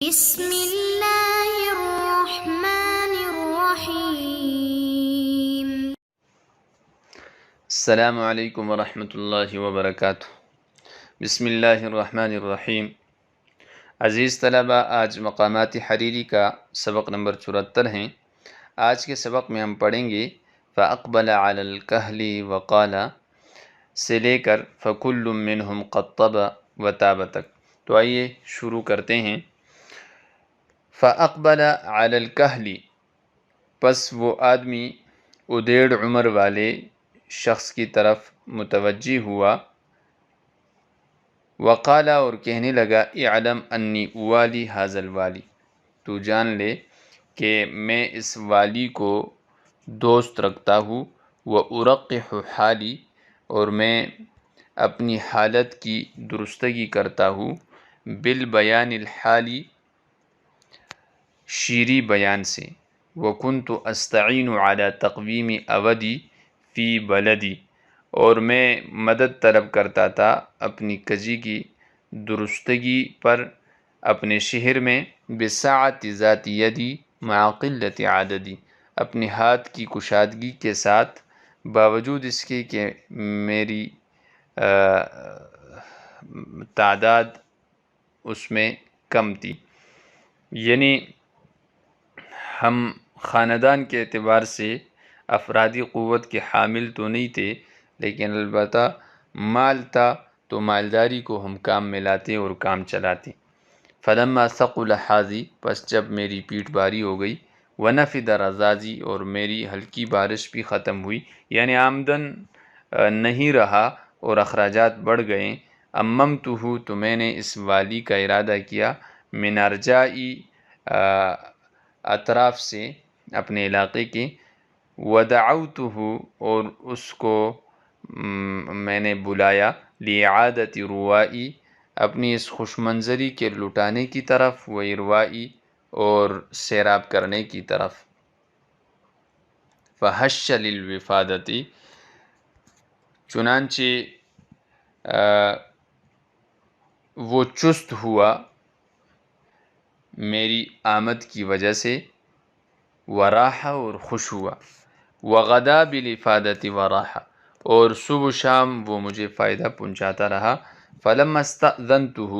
بسم اللہ الرحمن الرحیم۔ السلام علیکم ورحمۃ اللہ وبرکاتہ۔ بسم اللہ الرحمن الرحیم۔ عزیز طلبہ، آج مقامات حریری کا سبق نمبر 74 ہیں۔ آج کے سبق میں ہم پڑھیں گے فَأَقْبَلَ عَلَى الْكَهْلِ وَقَالَ سے لے کر فَكُلٌّ مِّنْهُمْ قَدْ طَبَ وَتَابَ تک۔ تو آئیے شروع کرتے ہیں۔ فَأَقْبَلَ عَلَى الْكَهْلِ، پس وہ آدمی ادیڑ عمر والے شخص کی طرف متوجہ ہوا، وقال، اور کہنے لگا، اعلم انی اوالی ھذا الوالی، تو جان لے کہ میں اس والی کو دوست رکھتا ہوں، وارقح حالی، اور میں اپنی حالت کی درستگی کرتا ہوں، بالبیان الحالی، شیریں بیان سے، وکنت استعین علی تقویم اودی فی بلدی، اور میں مدد طلب کرتا تھا اپنی کجی کی درستگی پر اپنے شہر میں، بسعۃ ذات یدی مع قلۃ عددی، اپنے ہاتھ کی کشادگی کے ساتھ باوجود اس کے کہ میری تعداد اس میں کم تھی۔ یعنی ہم خاندان کے اعتبار سے افرادی قوت کے حامل تو نہیں تھے، لیکن البتہ مال تھا تو مالداری کو ہم کام میں لاتے اور کام چلاتے۔ فلما ثقل حاضی، پس جب میری پیٹھ بھاری ہو گئی، ونفد رزازی، اور میری ہلکی بارش بھی ختم ہوئی، یعنی آمدن نہیں رہا اور اخراجات بڑھ گئے، اممتہ، تو میں نے اس والی کا ارادہ کیا، من ارجائی، اطراف سے، اپنے علاقے کے، ودعوتہ، اور اس کو میں نے بلایا، لإعادۃ روائی، اپنی اس خوش منظری کے لٹانے کی طرف، و اروائی، اور سیراب کرنے کی طرف۔ فحش للوفادۃ، چنانچہ وہ چست ہوا میری آمد کی وجہ سے، وراحہ، اور خوش ہوا، وغدا بالافادۃ وراحہ، اور صبح و شام وہ مجھے فائدہ پہنچاتا رہا۔ فلما استأذنتہ،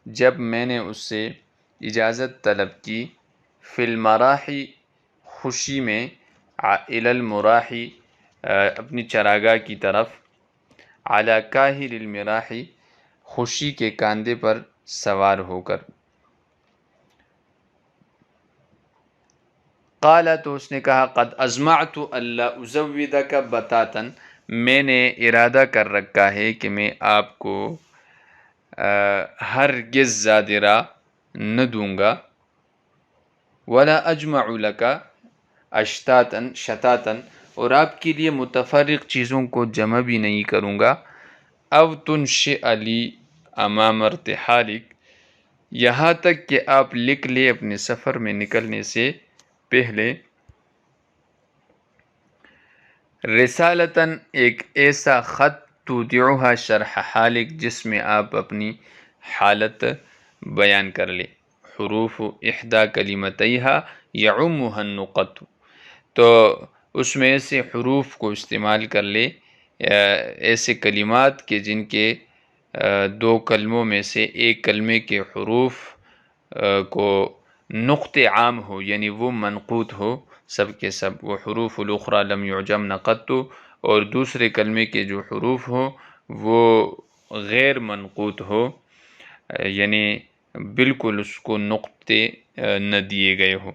جب میں نے اس سے اجازت طلب کی، فی المراحی، خوشی میں، الی المراحی، اپنی چراگاہ کی طرف، علی کاہل المراحی، خوشی کے کاندھے پر سوار ہو کر، قال، تو اس نے کہا، قد ازمعت الا ازودک بتاتا، میں نے ارادہ کر رکھا ہے کہ میں آپ کو ہرگز زاد راہ نہ دوں گا، ولا اجمع لک اشتاتا شتاتا، اور آپ کے لیے متفرق چیزوں کو جمع بھی نہیں کروں گا، او تنشئ لی امام ارتحالک، یہاں تک کہ آپ لکھ لے اپنے سفر میں نکلنے سے پہلے، رسالتاً، ایک ایسا خط، تودعها شرح حالک، جس میں آپ اپنی حالت بیان کر لے، حروف احدى کلمتیہا یعمها النقط، تو اس میں ایسے حروف کو استعمال کر لے، ایسے کلمات کے جن کے دو کلموں میں سے ایک کلمے کے حروف کو نقط عام ہو، یعنی وہ منقوط ہو سب کے سب، وہ حروف الاخری لم یعجمن قط، اور دوسرے کلمے کے جو حروف ہو وہ غیر منقوط ہو، یعنی بالکل اس کو نقطے نہ دیے گئے ہو۔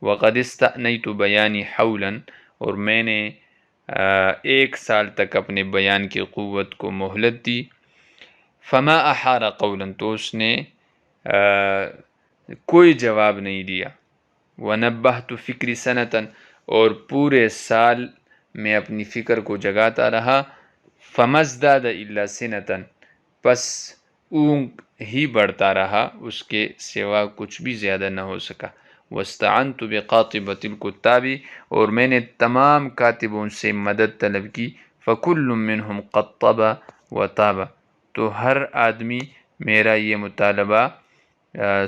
وقد استأنیت بیانی حولا، اور میں نے 1 سال تک اپنے بیان کی قوت کو مہلت دی، فما احار قولا، تو اس نے کوئی جواب نہیں دیا، ونبہت فکری سنتا، اور پورے سال میں اپنی فکر کو جگاتا رہا، فما ازداد الا سنتا، پس اونگ ہی بڑھتا رہا، اس کے سوا کچھ بھی زیادہ نہ ہو سکا۔ واستعنت بقاطبۃ الکتاب، اور میں نے تمام کاتبوں سے مدد طلب کی، فکل منہم قد طب وتاب، تو ہر آدمی میرا یہ مطالبہ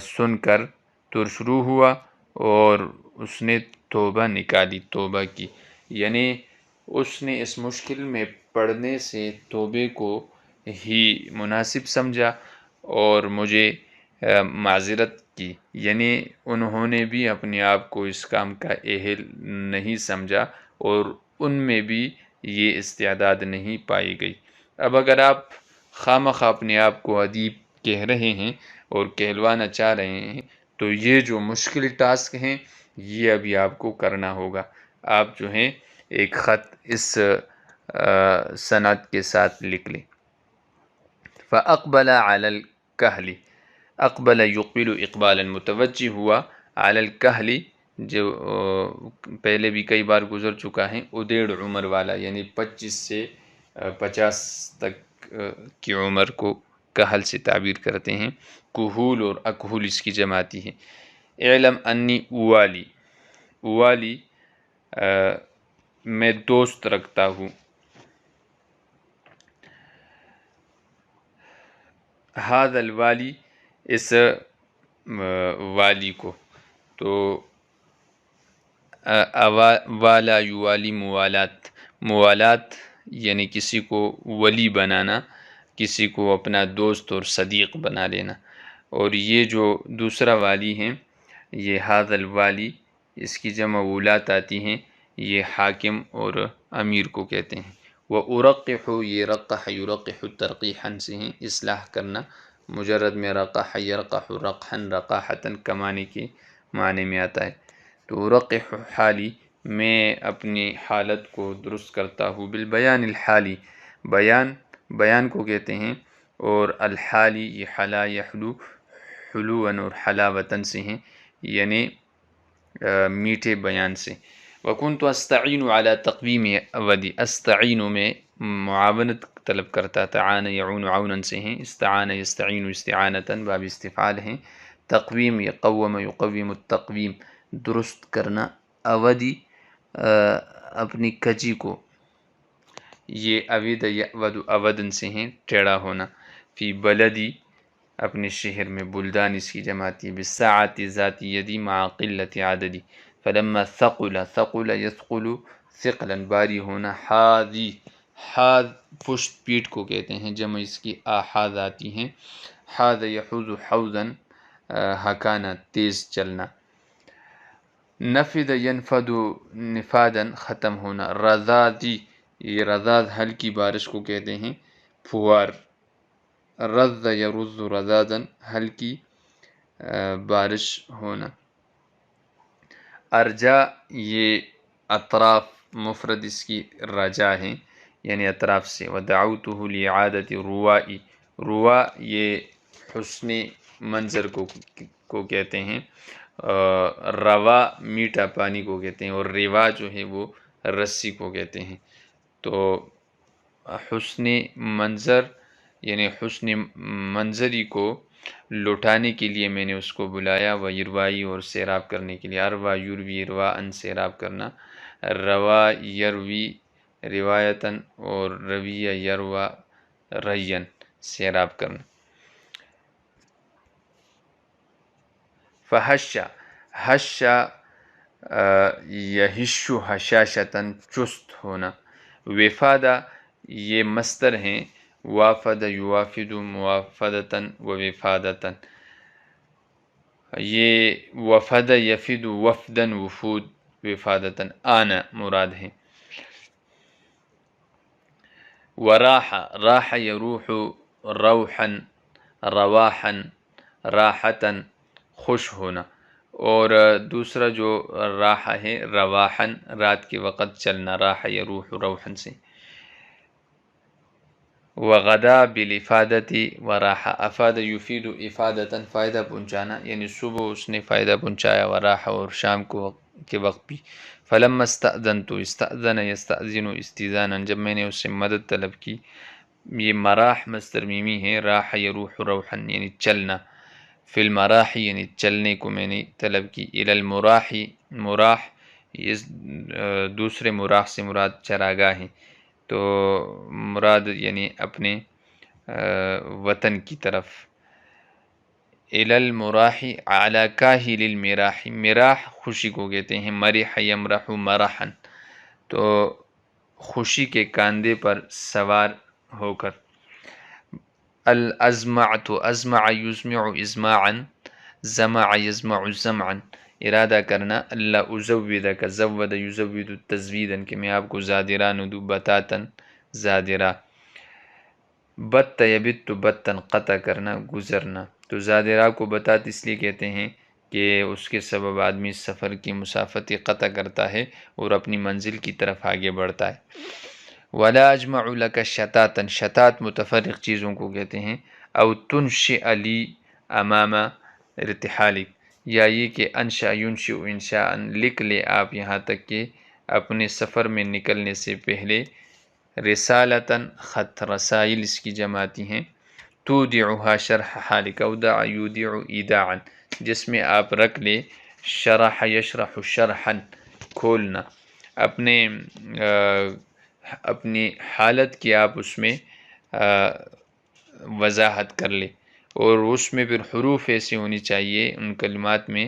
سن کر تو شروع ہوا اور اس نے توبہ نکالی، توبہ کی، یعنی اس نے اس مشکل میں پڑنے سے توبے کو ہی مناسب سمجھا اور مجھے معذرت کی، یعنی انہوں نے بھی اپنے آپ کو اس کام کا اہل نہیں سمجھا اور ان میں بھی یہ استعداد نہیں پائی گئی۔ اب اگر آپ خواہ اپنے آپ کو ادیب کہہ رہے ہیں اور کہلوانا چاہ رہے ہیں تو یہ جو مشکل ٹاسک ہیں یہ ابھی آپ کو کرنا ہوگا۔ آپ جو ہیں ایک خط اس سند کے ساتھ لکھ لیں۔ فَأَقْبَلَ عَلَى الْكَهْلِ، اقبل يقبل اقبالا، متوجہ ہوا، علی الکہلی، جو پہلے بھی کئی بار گزر چکا ہے، ادیڑ عمر والا، یعنی 25 سے 50 تک کی عمر کو کہل سے تعبیر کرتے ہیں۔ کہول اور اکہول اس کی جماعتی ہے۔ اعلم انی اوالی، اوالی میں دوست رکھتا ہوں، ھذا الوالی، اس والی کو، تو والا یوالی موالات، موالات یعنی کسی کو ولی بنانا، کسی کو اپنا دوست اور صدیق بنا لینا۔ اور یہ جو دوسرا والی ہیں یہ ھذا الوالی، اس کی جمع ولات آتی ہیں، یہ حاکم اور امیر کو کہتے ہیں۔ وَأُرَقِّحُ، یہ رقح یرقح ترقیحاً سے ہیں، اصلاح کرنا، مجرد میں رقح یرقح رقحاً رقاحتاً کمانے کے معنی میں آتا ہے۔ تو رقح حالی، میں اپنی حالت کو درست کرتا ہوں، بالبیان الحالی، بیان کو کہتے ہیں، اور الحالی یہ حلا یحلو، حلوًا اور حلاوتاً سے ہیں، یعنی میٹھے بیان سے۔ وَكُنْتُ أَسْتَعِينُ عَلَى تَقْوِيمِ أَوَدِ، استعین میں معاونت طلب کرتا، تعان یعون عونا سے ہیں، استعان یستعین استعانتاً باب استفعال ہیں۔ تقویم یقوم یقوم التقویم، درست کرنا، اودی اپنی کجی کو، یہ اود یعود اودن سے ہیں، ٹیڑھا ہونا۔ فی بلدی، اپنے شہر میں، بلدان اس کی جماعتی، بالساعت ذات یدی مع قلت عددی، فلما ثقل، ثقل یثقل ثقلا، باری ہونا، حاذی، حاذ پشت پیٹھ کو کہتے ہیں، جمع اس کی آحاذ آتی ہیں۔ حاذ یحوز حوزا، ہکانا، تیز چلنا۔ نفد ینفد نفادا، ختم ہونا۔ رذاذی، یہ رذاذ ہلکی بارش کو کہتے ہیں، پھوار۔ رذ یرز رذاذا، ہلکی بارش ہونا۔ ارجا، یہ اطراف، مفرد اس کی رجا ہیں، یعنی اطراف سے۔ ودعوتہ لإعادة روائی، روا یہ حسن منظر کو کہتے ہیں، روا میٹھا پانی کو کہتے ہیں، اور روا جو ہے وہ رسی کو کہتے ہیں۔ تو حسن منظر یعنی حسن منظری کو لوٹانے کے لیے میں نے اس کو بلایا، و یروائی، اور سیراب کرنے کے لیے، اروا یروی رواً، سیراب کرنا، روا یروی روایتاً، اور رویہ یروا ریاً، سیراب کرنا۔ فحش، حش یحش حشاشتاً، چست ہونا۔ وفادہ، یہ مصدر ہیں، وافد یوافد موافدتاً و وفادتاً، یہ وفد یفد وفداً وفود وفادتاً، آنا مراد ہیں۔ وراح، راح یروح روحاً رواحاً راحتاً، خوش ہونا۔ اور دوسرا جو راح ہے، رواحاً، رات کے وقت چلنا، راح یروح روحاً سے۔ وغدا بالافادۃ وراح، افاد یفید افادۃ، فائدہ پہنچانا، یعنی صبح اس نے فائدہ پہنچایا، وراح، اور شام کے وقت بھی۔ فلما استأذنت، استأذن یستأذن استئذانا، جب میں نے اس سے مدد طلب کی، یہ مراح مصدر میمی ہے، راح یروح روحا یعنی چلنا، فی المراح یعنی چلنے کو میں نے طلب کی، الی المراح، مراح اس دوسرے مراح سے مراد چراگاہ ہے، تو مراد یعنی اپنے وطن کی طرف۔ الی المراح اعلی کاہل المراح، مراح خوشی کو کہتے ہیں، مرح یمرح مرحا، تو خوشی کے کاندھے پر سوار ہو کر. الازمعۃ ازمع یزمع ازماعا، زمع یزمع زمعا، ارادہ کرنا. اللہ ازودک زود یزود تزویدا، کہ میں آپ کو زادران دوں، بتاتن زادرہ. بت یبت بتن قطع کرنا، گزرنا. تو زادرہ کو بتات اس لیے کہتے ہیں کہ اس کے سبب آدمی سفر کی مسافت قطع کرتا ہے اور اپنی منزل کی طرف آگے بڑھتا ہے. ولا اجمع لک شتاتا، شتات متفرق چیزوں کو کہتے ہیں. او تنشئ لی امام ارتحالک، یا یہ کہ انشا ینشئ انشاء، لکھ لے آپ یہاں تک کہ اپنے سفر میں نکلنے سے پہلے. رسالتاً خط، رسائل اس کی جماتی ہیں. تودعها شرح حالک، اودع یودع ایداعا، جس میں آپ رکھ لے شرح یشرح شرحا، کھولنا. اپنی حالت کی آپ اس میں وضاحت کر لے، اور اس میں پھر حروف ایسی ہونی چاہیے ان کلمات میں.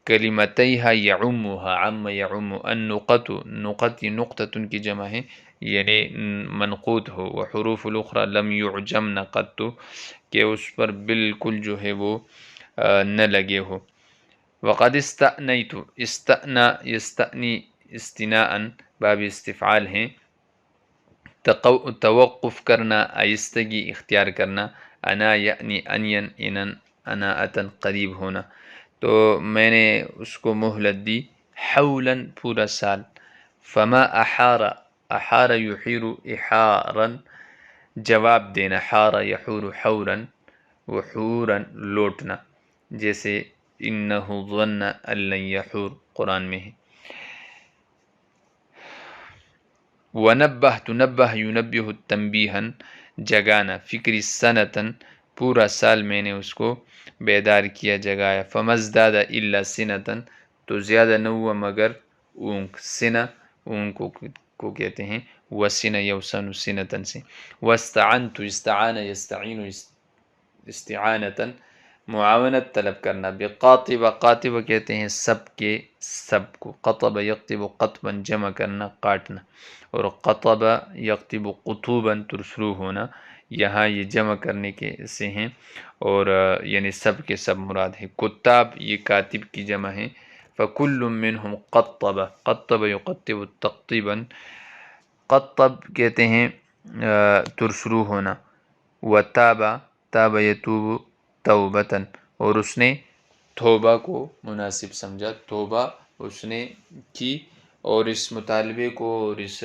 کلمتیہا یعمہا، عم یعم. النقط، نقط یہ نقطۃ کی جمع ہے، یعنی منقوط ہو. وحروف الاخری لم یعجمن قط، کہ اس پر بالکل جو ہے وہ نہ لگے ہو. وقد استأنیت، استأنا یستأنی استناء، باب استفعال ہیں. توقف کرنا، آہستگی اختیار کرنا. انا یعنی انین انن، اناءتن قریب ہونا. تو میں نے اس کو مہلت دی، حولاً پورا سال. فما احار، احار یحیر احاراً، جواب دینا. حار یحور حوراً، وحوراً لوٹنا، جیسے انہ ظن ان لن یحور قرآن میں ہے. ونبہت، نبہ ینبہ تنبیہا، جگانا. فکری سنتاً، پورا سال میں نے اس کو بیدار کیا، جگایا. فمازداد الا سنتاً، تو زیادہ نہ ہوا مگر اونگ. سنہ اونگ کو کہتے ہیں. وسن یوسن سنتاً سے. واستعنت، استعان یستعین استعانتاً، معاونت طلب کرنا. بقاطب، قاطب کہتے ہیں سب کے سب کو. قطب یقطب قطبا، جمع کرنا، کاٹنا. اور قطب یقطب قطوبا، ترشرو ہونا. یہاں یہ جمع کرنے کے سے ہیں، اور یعنی سب کے سب مراد ہے. کتاب یہ کاتب کی جمع ہے. فکل منہم قطب، قطب یقطب تقطیبا، قطب کہتے ہیں ترشرو ہونا. وتاب، تاب یتوب توبتاً، اور اس نے توبہ کو مناسب سمجھا، توبہ اس نے کی، اور اس مطالبے کو اور اس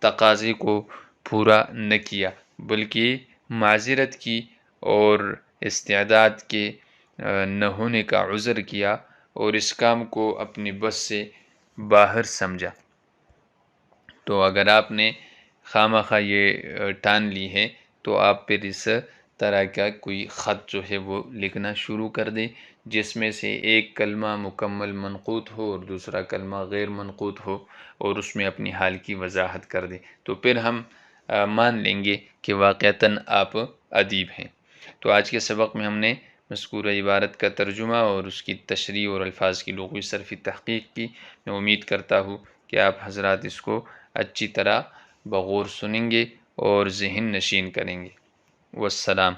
تقاضے کو پورا نہ کیا، بلکہ معذرت کی اور استعداد کے نہ ہونے کا عذر کیا، اور اس کام کو اپنی بس سے باہر سمجھا. تو اگر آپ نے خواہ یہ ٹان لی ہے تو آپ پھر اس طرح کا کوئی خط جو ہے وہ لکھنا شروع کر دیں، جس میں سے ایک کلمہ مکمل منقوط ہو اور دوسرا کلمہ غیر منقوط ہو، اور اس میں اپنی حال کی وضاحت کر دیں. تو پھر ہم مان لیں گے کہ واقعتاً آپ ادیب ہیں. تو آج کے سبق میں ہم نے مذکورہ عبارت کا ترجمہ اور اس کی تشریح اور الفاظ کی لغوی صرفی تحقیق کی. میں امید کرتا ہوں کہ آپ حضرات اس کو اچھی طرح بغور سنیں گے اور ذہن نشین کریں گے. والسلام.